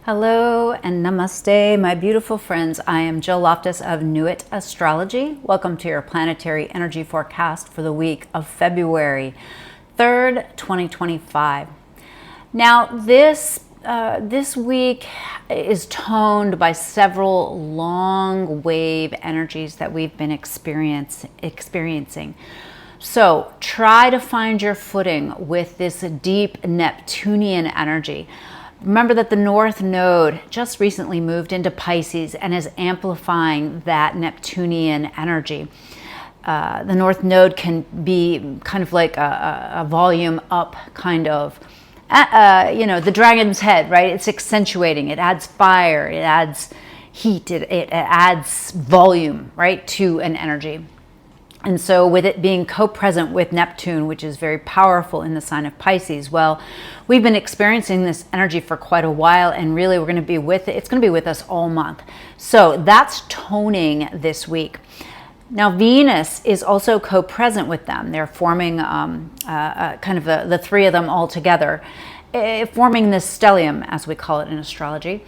Hello and namaste, my beautiful friends. I am Jill Loftus of Nuit Astrology. Welcome to your planetary energy forecast for the week of February 3rd, 2025. Now, this week is toned by several long wave energies that we've been experiencing. So try to find your footing with this deep Neptunian energy. Remember that the North Node just recently moved into Pisces and is amplifying that Neptunian energy. The North Node can be kind of like a volume up kind of, the dragon's head, right? It's accentuating, it adds fire, it adds heat, it adds volume, right, to an energy. And so with it being co-present with Neptune, which is very powerful in the sign of Pisces, well, we've been experiencing this energy for quite a while, and really we're going to be with it. It's going to be with us all month. So that's toning this week. Now, Venus is also co-present with them. They're forming kind of the three of them all together, forming this stellium, as we call it in astrology.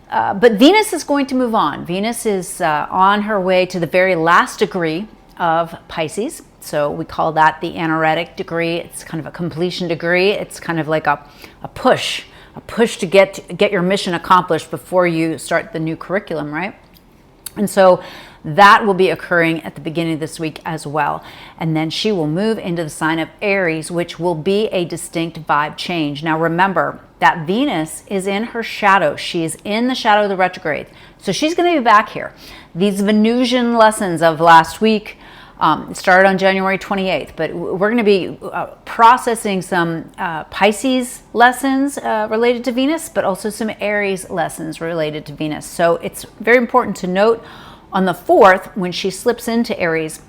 But Venus is going to move on. Venus is on her way to the very last degree of Pisces. So we call that the anaretic degree. It's kind of a completion degree. It's kind of like a push to get your mission accomplished before you start the new curriculum, right? And so that will be occurring at the beginning of this week as well. And then she will move into the sign of Aries, which will be a distinct vibe change. Now remember that Venus is in her shadow. She is in the shadow of the retrograde. So she's going to be back here. These Venusian lessons of last week started on January 28th, but we're going to be processing some Pisces lessons related to Venus, but also some Aries lessons related to Venus. So it's very important to note on the 4th, when she slips into Aries,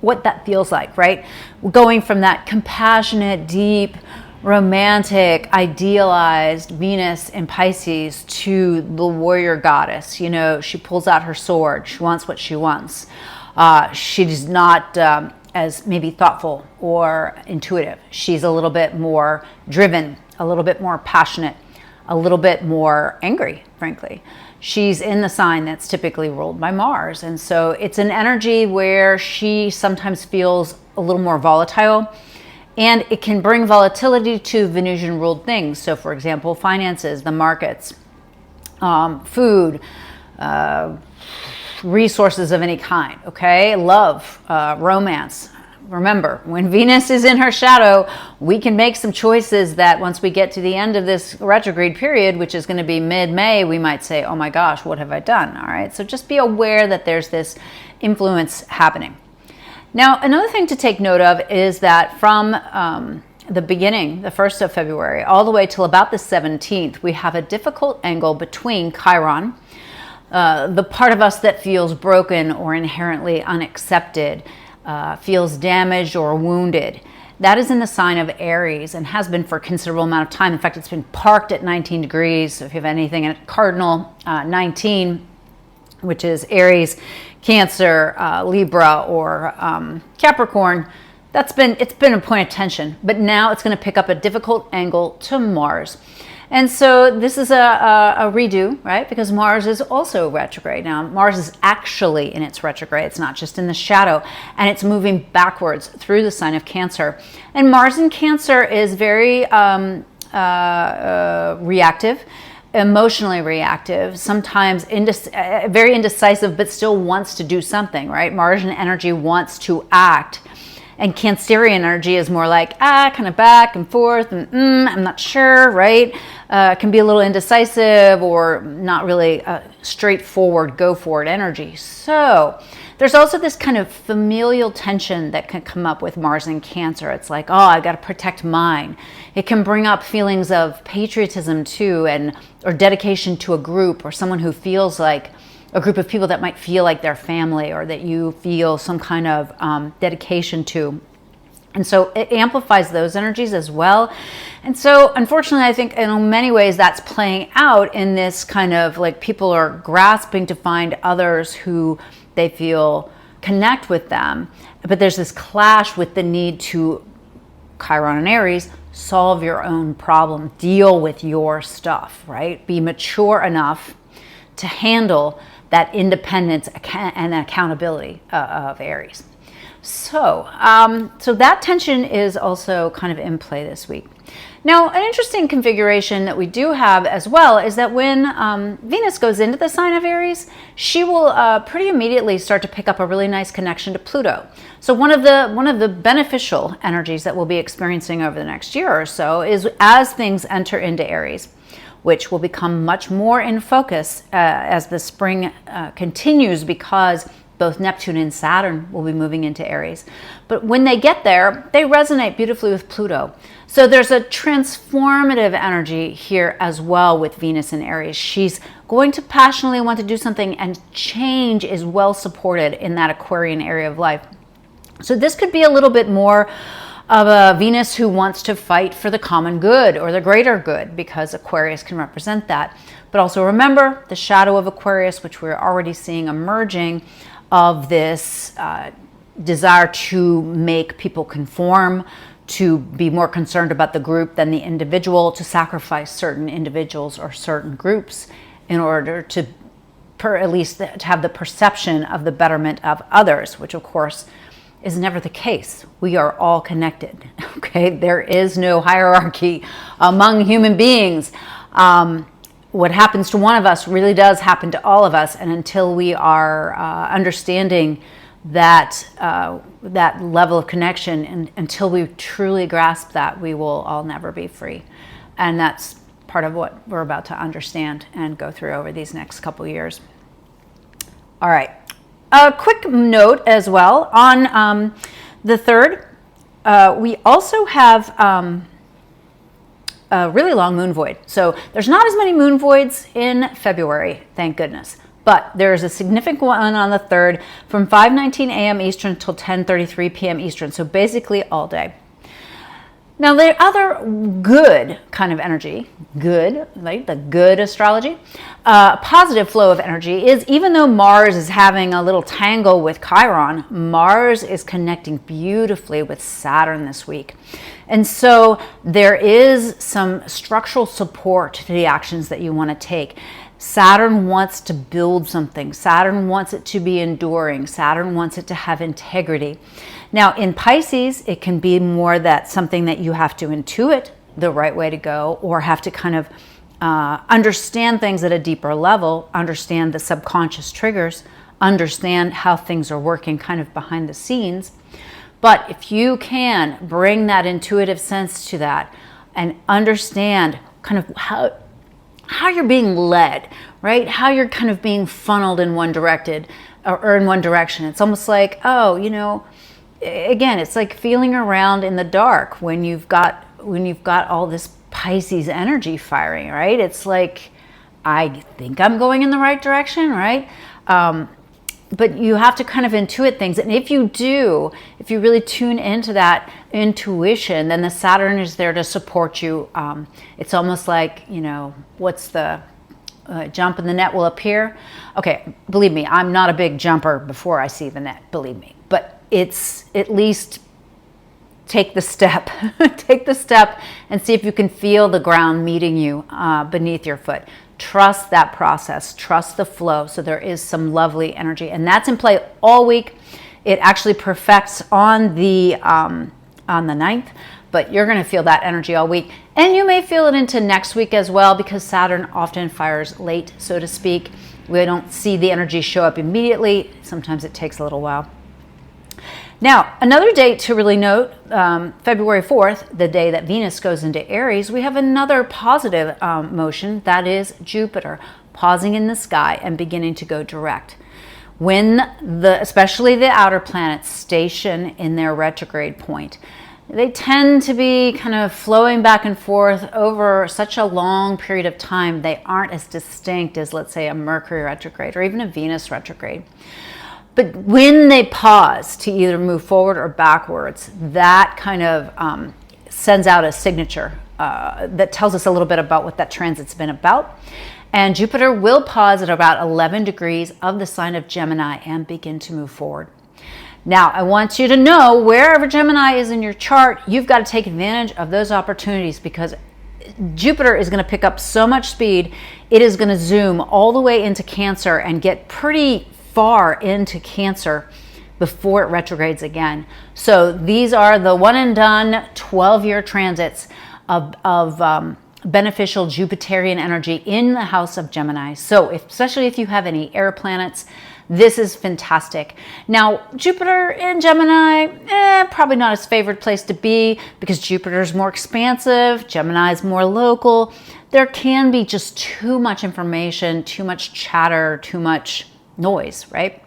what that feels like, right? Going from that compassionate, deep, romantic, idealized Venus in Pisces to the warrior goddess. You know, she pulls out her sword. She wants what she wants. She's not as maybe thoughtful or intuitive. She's a little bit more driven, a little bit more passionate, a little bit more angry, frankly. She's in the sign that's typically ruled by Mars. And so it's an energy where she sometimes feels a little more volatile, and it can bring volatility to Venusian ruled things. So for example, finances, the markets, food, resources of any kind, okay? Love, romance. Remember, when Venus is in her shadow, we can make some choices that once we get to the end of this retrograde period, which is going to be mid-May, we might say, oh my gosh, what have I done? All right, so just be aware that there's this influence happening. Now, another thing to take note of is that from the beginning, the 1st of February, all the way till about the 17th, we have a difficult angle between Chiron, the part of us that feels broken or inherently unaccepted, feels damaged or wounded. That is in the sign of Aries and has been for a considerable amount of time. In fact, it's been parked at 19 degrees. So if you have anything at cardinal 19, which is Aries, Cancer, Libra, or Capricorn, it's been a point of tension. But now it's going to pick up a difficult angle to Mars. And so this is a redo, right? Because Mars is also retrograde. Now, Mars is actually in its retrograde. It's not just in the shadow. And it's moving backwards through the sign of Cancer. And Mars in Cancer is very reactive, emotionally reactive, sometimes very indecisive, but still wants to do something, right? Martian energy wants to act. And Cancerian energy is more like, kind of back and forth, and I'm not sure, right? Can be a little indecisive or not really straightforward, go for it energy. So there's also this kind of familial tension that can come up with Mars in Cancer. It's like, oh, I got to protect mine. It can bring up feelings of patriotism too, or dedication to a group or someone who feels like a group of people that might feel like their family or that you feel some kind of dedication to. And so it amplifies those energies as well. And so unfortunately, I think in many ways that's playing out in this kind of like people are grasping to find others who they feel connect with them. But there's this clash with the need to Chiron and Aries, solve your own problem, deal with your stuff, right? Be mature enough to handle that independence and accountability of Aries. So, so that tension is also kind of in play this week. Now, an interesting configuration that we do have as well is that when Venus goes into the sign of Aries, she will pretty immediately start to pick up a really nice connection to Pluto. So one of the beneficial energies that we'll be experiencing over the next year or so is as things enter into Aries, which will become much more in focus as the spring continues, because both Neptune and Saturn will be moving into Aries. But when they get there, they resonate beautifully with Pluto. So there's a transformative energy here as well with Venus in Aries. She's going to passionately want to do something, and change is well supported in that Aquarian area of life. So this could be a little bit more of a Venus who wants to fight for the common good or the greater good, because Aquarius can represent that. But also remember the shadow of Aquarius, which we're already seeing emerging, of this desire to make people conform, to be more concerned about the group than the individual, to sacrifice certain individuals or certain groups in order to, at least to have the perception of the betterment of others, which of course is never the case. We are all connected, okay? There is no hierarchy among human beings. What happens to one of us really does happen to all of us, and until we are understanding that that level of connection, and until we truly grasp that, we will all never be free. And that's part of what we're about to understand and go through over these next couple years. All right. A quick note as well on the 3rd. We also have a really long moon void. So there's not as many moon voids in February, thank goodness. But there's a significant one on the 3rd from 5:19 a.m. Eastern till 10:33 p.m. Eastern. So basically all day. Now the other good kind of energy, good, right? The good astrology, positive flow of energy is, even though Mars is having a little tangle with Chiron, Mars is connecting beautifully with Saturn this week. And so there is some structural support to the actions that you want to take. Saturn wants to build something. Saturn wants it to be enduring. Saturn wants it to have integrity. Now in Pisces, it can be more that something that you have to intuit the right way to go, or have to kind of understand things at a deeper level, understand the subconscious triggers, understand how things are working kind of behind the scenes. But if you can bring that intuitive sense to that and understand kind of how you're being led, right? How you're kind of being funneled in one directed or in one direction. It's almost like, oh, you know, again, it's like feeling around in the dark when you've got all this Pisces energy firing, right? It's like, I think I'm going in the right direction, right? But you have to kind of intuit things. And if you do, if you really tune into that intuition, then the Saturn is there to support you. It's almost like, you know, what's the jump and the net will appear? Okay, believe me, I'm not a big jumper before I see the net, believe me. But it's at least take the step. Take the step and see if you can feel the ground meeting you beneath your foot. Trust that process, trust the flow. So there is some lovely energy, and that's in play all week. It actually perfects on the 9th, but you're going to feel that energy all week. And you may feel it into next week as well, because Saturn often fires late, so to speak. We don't see the energy show up immediately. Sometimes it takes a little while. Now, another date to really note, February 4th, the day that Venus goes into Aries, we have another positive motion, that is Jupiter, pausing in the sky and beginning to go direct. When especially the outer planets station in their retrograde point, they tend to be kind of flowing back and forth over such a long period of time. They aren't as distinct as, let's say, a Mercury retrograde or even a Venus retrograde. But when they pause to either move forward or backwards, that kind of sends out a signature that tells us a little bit about what that transit's been about. And Jupiter will pause at about 11 degrees of the sign of Gemini and begin to move forward. Now, I want you to know wherever Gemini is in your chart, you've got to take advantage of those opportunities, because Jupiter is going to pick up so much speed. It is going to zoom all the way into Cancer and get pretty far into Cancer before it retrogrades again. So these are the one and done 12-year transits of beneficial Jupiterian energy in the house of Gemini. So especially if you have any air planets, this is fantastic. Now, Jupiter in Gemini, probably not his favorite place to be, because Jupiter is more expansive, Gemini is more local. There can be just too much information, too much chatter, too much noise, right?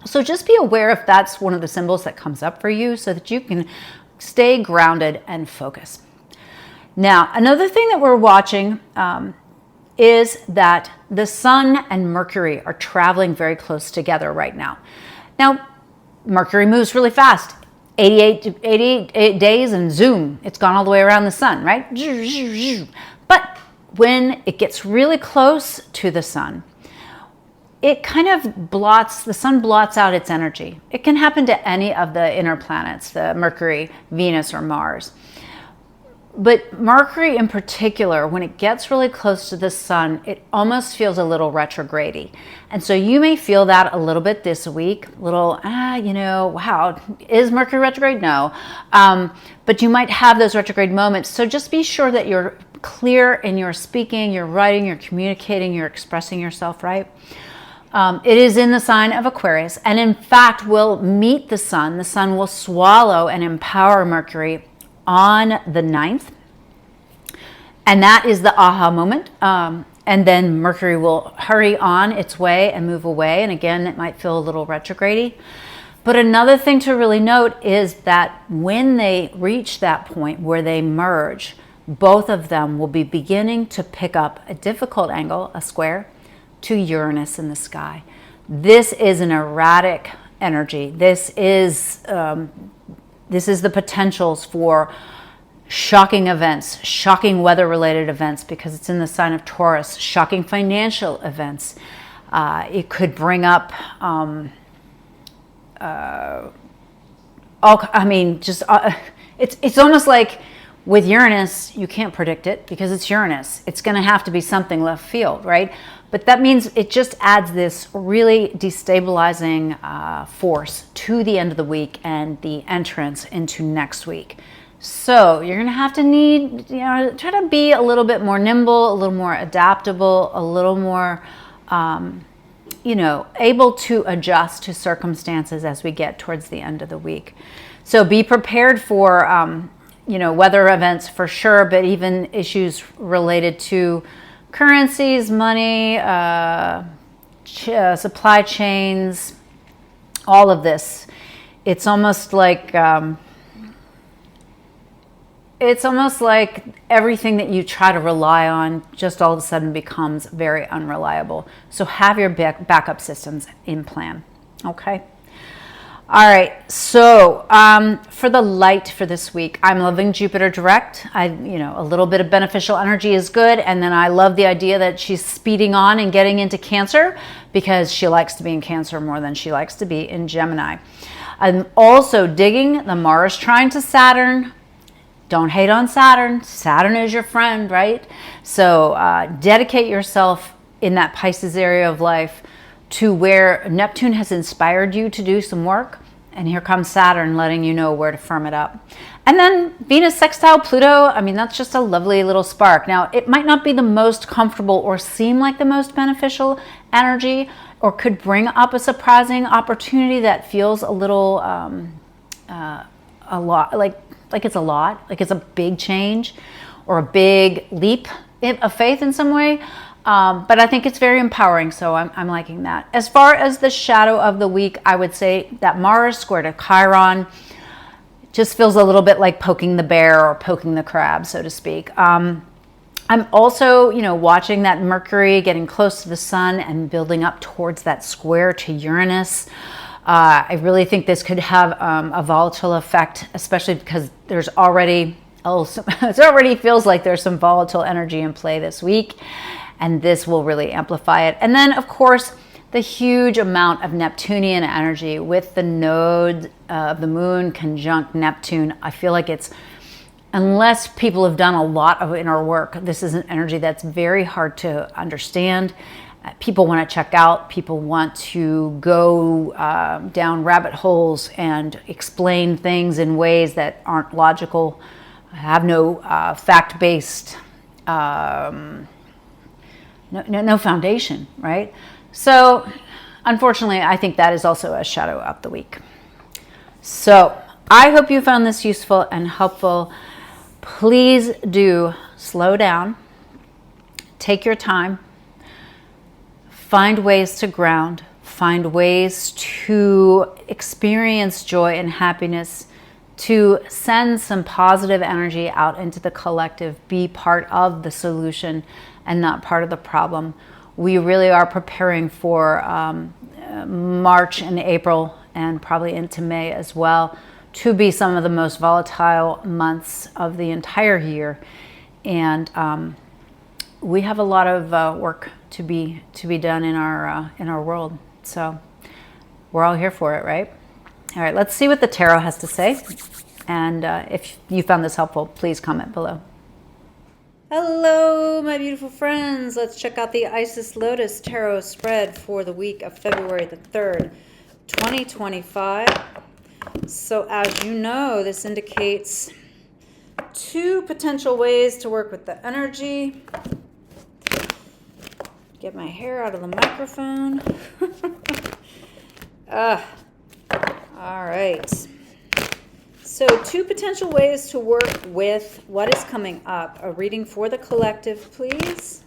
So just be aware if that's one of the symbols that comes up for you, so that you can stay grounded and focus. Now, another thing that we're watching is that the Sun and Mercury are traveling very close together right now. Now, Mercury moves really fast. 88 days and zoom, it's gone all the way around the Sun, right? But when it gets really close to the Sun, it kind of the Sun blots out its energy. It can happen to any of the inner planets, the Mercury, Venus, or Mars. But Mercury in particular, when it gets really close to the Sun, it almost feels a little retrograde-y. And so you may feel that a little bit this week, wow, is Mercury retrograde? No. But you might have those retrograde moments. So just be sure that you're clear in your speaking, your writing, you're communicating, you're expressing yourself, right? It is in the sign of Aquarius, and in fact will meet the Sun. The Sun will swallow and empower Mercury on the 9th, and that is the aha moment. And then Mercury will hurry on its way and move away, and again it might feel a little retrograde-y. But another thing to really note is that when they reach that point where they merge, both of them will be beginning to pick up a difficult angle, a square, to Uranus in the sky. This is an erratic energy. This is the potentials for shocking events, shocking weather-related events, because it's in the sign of Taurus, shocking financial events. It could bring up, it's almost like with Uranus, you can't predict it because it's Uranus. It's going to have to be something left field, right? But that means it just adds this really destabilizing force to the end of the week and the entrance into next week. So you're going to have to try to be a little bit more nimble, a little more adaptable, a little more, able to adjust to circumstances as we get towards the end of the week. So be prepared for, weather events for sure, but even issues related to currencies, money, supply chains, all of this. It's almost like everything that you try to rely on just all of a sudden becomes very unreliable. So have your backup systems in plan. Okay. All right, so for the light for this week, I'm loving Jupiter Direct. A little bit of beneficial energy is good, and then I love the idea that she's speeding on and getting into Cancer, because she likes to be in Cancer more than she likes to be in Gemini. I'm also digging the Mars trine to Saturn. Don't hate on Saturn. Saturn is your friend, right? So dedicate yourself in that Pisces area of life to where Neptune has inspired you to do some work. And here comes Saturn letting you know where to firm it up. And then Venus sextile Pluto, that's just a lovely little spark. Now, it might not be the most comfortable or seem like the most beneficial energy, or could bring up a surprising opportunity that feels a little, a lot, like it's a lot, like it's a big change or a big leap of faith in some way. But I think it's very empowering, so I'm liking that. As far as the shadow of the week, I would say that Mars square to Chiron just feels a little bit like poking the bear or poking the crab, so to speak. I'm also, watching that Mercury getting close to the Sun and building up towards that square to Uranus. I really think this could have a volatile effect, especially because it already feels like there's some volatile energy in play this week. And this will really amplify it. And then, of course, the huge amount of Neptunian energy with the node of the moon conjunct Neptune. I feel like it's, unless people have done a lot of inner work, this is an energy that's very hard to understand. People want to check out. People want to go down rabbit holes and explain things in ways that aren't logical, have no fact-based, no foundation, right? So, unfortunately, I think that is also a shadow of the week. So, I hope you found this useful and helpful. Please do slow down, take your time, find ways to ground, find ways to experience joy and happiness, to send some positive energy out into the collective, be part of the solution and not part of the problem. We really are preparing for March and April and probably into May as well to be some of the most volatile months of the entire year. And we have a lot of work to be done in our world. So we're all here for it, right? All right, let's see what the tarot has to say. And if you found this helpful, please comment below. Hello, my beautiful friends. Let's check out the Isis Lotus Tarot spread for the week of February the 3rd, 2025. So as you know, this indicates two potential ways to work with the energy. Get my hair out of the microphone. All right. So two potential ways to work with what is coming up. A reading for the collective, please.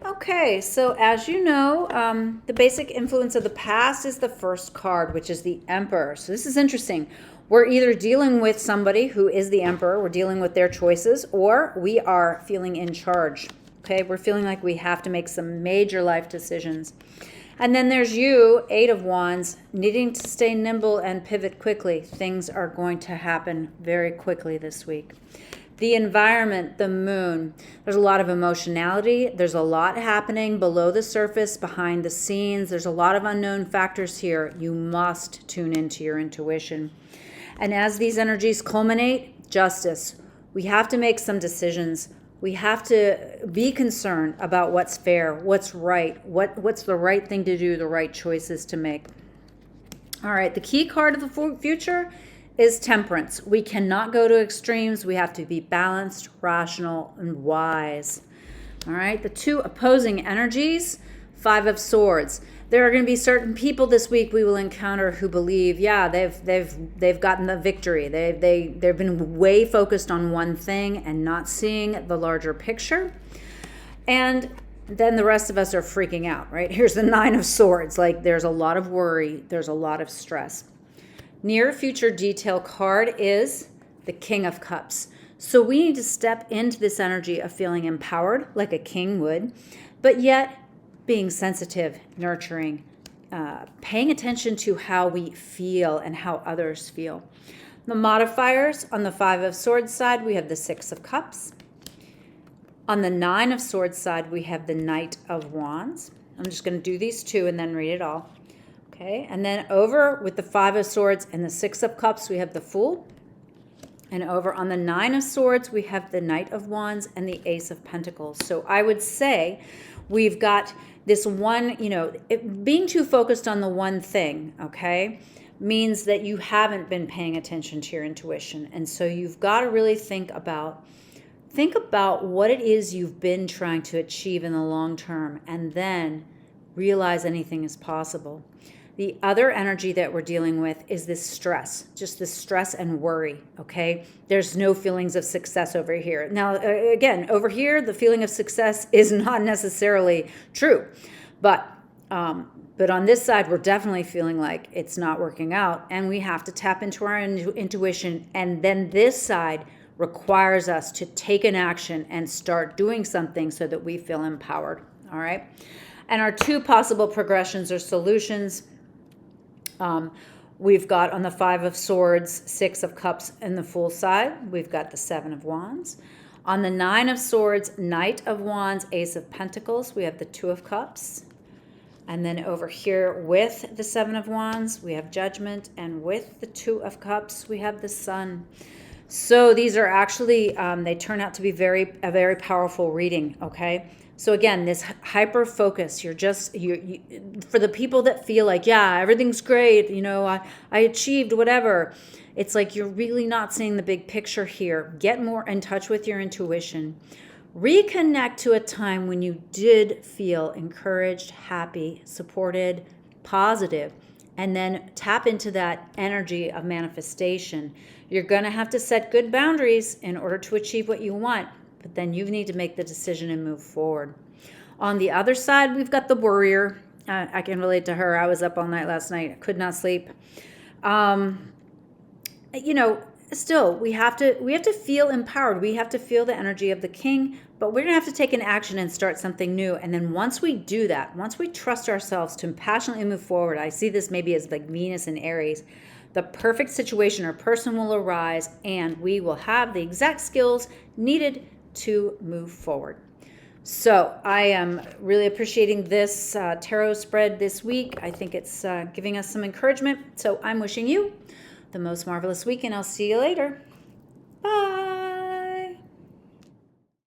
Okay, so as you know, the basic influence of the past is the first card, which is the Emperor. So this is interesting. We're either dealing with somebody who is the Emperor, we're dealing with their choices, or we are feeling in charge. Okay, we're feeling like we have to make some major life decisions. And then there's you, Eight of Wands, needing to stay nimble and pivot quickly. Things are going to happen very quickly this week. The environment, the moon, there's a lot of emotionality. There's a lot happening below the surface, behind the scenes. There's a lot of unknown factors here. You must tune into your intuition. And as these energies culminate, justice. We have to make some decisions. We have to be concerned about what's fair, what's right, what's the right thing to do, the right choices to make. All right, the key card of the future is Temperance. We cannot go to extremes. We have to be balanced, rational, and wise. All right, the two opposing energies, Five of Swords. There are going to be certain people this week we will encounter who believe, yeah, they've gotten the victory. They've been way focused on one thing and not seeing the larger picture. And then the rest of us are freaking out, right? Here's the Nine of Swords. Like, there's a lot of worry. There's a lot of stress. Near future detail card is the King of Cups. So we need to step into this energy of feeling empowered like a king would, but yet being sensitive, nurturing, paying attention to how we feel and how others feel. The modifiers on the Five of Swords side, we have the Six of Cups. On the Nine of Swords side, we have the Knight of Wands. I'm just going to do these two and then read it all. Okay, and then over with the Five of Swords and the Six of Cups, we have the Fool. And over on the Nine of Swords, we have the Knight of Wands and the Ace of Pentacles. So I would say we've got this one, being too focused on the one thing, okay, means that you haven't been paying attention to your intuition. And so you've got to really think about what it is you've been trying to achieve in the long term, and then realize anything is possible. The other energy that we're dealing with is this stress, just this stress and worry, okay? There's no feelings of success over here. Now, again, over here, the feeling of success is not necessarily true. But on this side, we're definitely feeling like it's not working out, and we have to tap into our intuition. And then this side, requires us to take an action and start doing something so that we feel empowered. All right. And our two possible progressions or solutions, we've got on the Five of Swords, Six of Cups, and the Fool side, we've got the Seven of Wands. On the Nine of Swords, Knight of Wands, Ace of Pentacles, we have the Two of Cups. And then over here with the Seven of Wands, we have Judgment. And with the Two of Cups, we have the Sun. So these are actually, they turn out to be a very powerful reading, okay? So again, this hyper focus, you for the people that feel like, yeah, everything's great, you know, I achieved whatever. It's like you're really not seeing the big picture here. Get more in touch with your intuition. Reconnect to a time when you did feel encouraged, happy, supported, positive, and then tap into that energy of manifestation. You're going to have to set good boundaries in order to achieve what you want, but then you need to make the decision and move forward. On the other side, we've got the Worrier. I can relate to her. I was up all night last night. I could not sleep. You know, still, we have to feel empowered. We have to feel the energy of the King, but we're going to have to take an action and start something new. And then once we do that, once we trust ourselves to passionately move forward, I see this maybe as like Venus and Aries, the perfect situation or person will arise, and we will have the exact skills needed to move forward. So I am really appreciating this tarot spread this week. I think it's giving us some encouragement. So I'm wishing you the most marvelous week, and I'll see you later.